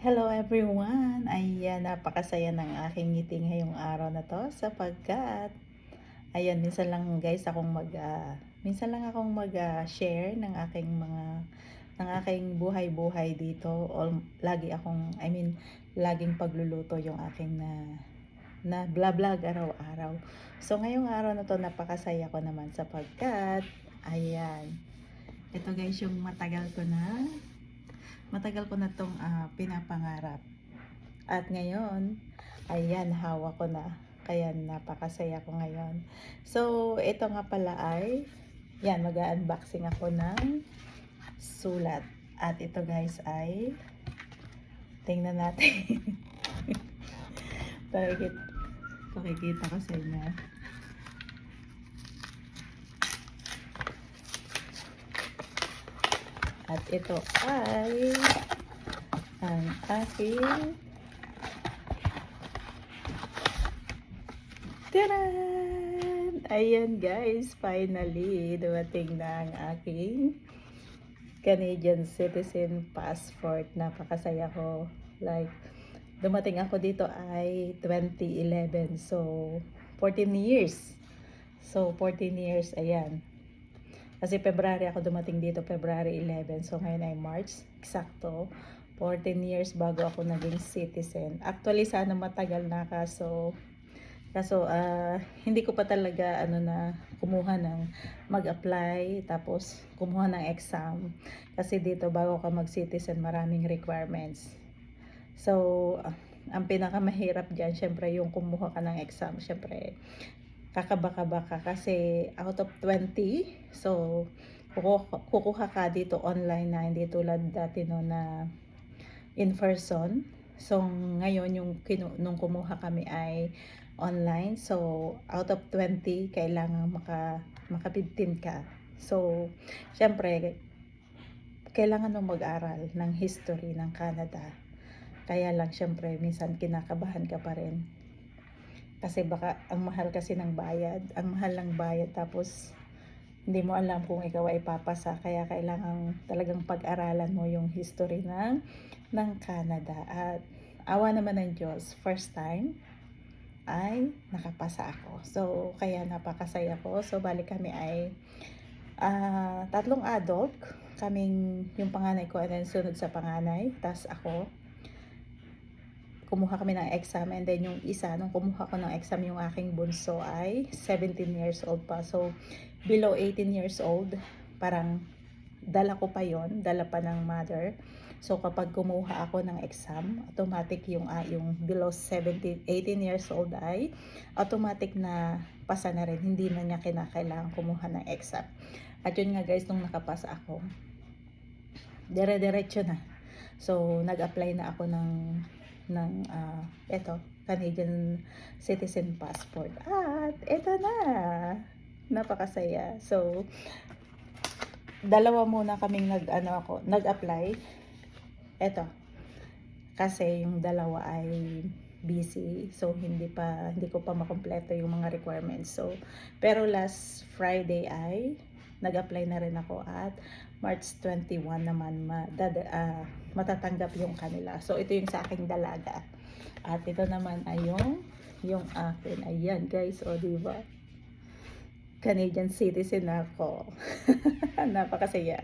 Hello everyone! Ayan, napakasaya ng aking ngiti ngayong araw na to sapagkat ayan, minsan lang akong mag-share ng aking buhay-buhay dito. Laging pagluluto yung aking na vlog araw-araw. So ngayong araw na to napakasaya ko naman sapagkat ayan, ito guys yung matagal ko na tong pinapangarap. At ngayon, ayan, hawak ko na. Kaya napakasaya ko ngayon. So, ito nga pala ay, yan, mag-unboxing ako ng sulat. At ito guys ay, tingnan natin. Pakikita ko sa inyo. At ito ay ang aking taran! Ayan guys, finally dumating na ang aking Canadian citizen passport. Napakasaya ko. Like, dumating ako dito ay 2011. So, 14 years. So, 14 years, ayan. Kasi February ako dumating dito, February 11. So ngayon ay March, eksakto. 14 years bago ako naging citizen. Actually, sana matagal na hindi ko pa talaga kumuha ng mag-apply tapos kumuha ng exam. Kasi dito bago ka mag-citizen, maraming requirements. So, ang pinakamahirap diyan, syempre yung kumuha ka ng exam, syempre kakabaka-baka kasi out of 20, so kukuha ka dito online na hindi tulad dati no na in person. So ngayon nung kumuha kami ay online, so out of 20 kailangan maka 15 ka. So syempre kailangan mong mag-aral ng history ng Canada, kaya lang syempre minsan kinakabahan ka pa rin. Kasi baka ang mahal ng bayad tapos hindi mo alam kung ikaw ay papasa, kaya kailangan talagang pag-aralan mo yung history ng Canada. At awa naman ng Diyos, first time ay nakapasa ako. So kaya napakasaya ko. So balik kami ay tatlong adult, yung panganay ko and then sunod sa panganay, tas ako. Kumuha kami ng exam, and then yung isa, nung kumuha ko ng exam, yung aking bunso ay 17 years old pa. So, below 18 years old, parang dala ko pa yon, dala pa ng mother. So, kapag kumuha ako ng exam, automatic yung below 18 years old ay automatic na pasa na rin. Hindi na niya kinakailangan kumuha ng exam. At yun nga guys, nung nakapasa ako, dire-diretso na. So, nag-apply na ako ng Canadian citizen passport. At eto na, napakasaya. So dalawa muna kaming nag-apply. Eto, kasi yung dalawa ay busy, so hindi ko pa makumpleto yung mga requirements. So pero last Friday ay nag-apply na rin ako at March 21 naman matatanggap yung kanila. So ito yung sa aking dalaga. At ito naman ay yung akin. Ayan guys, o diba? Canadian citizen ako. Napakasaya.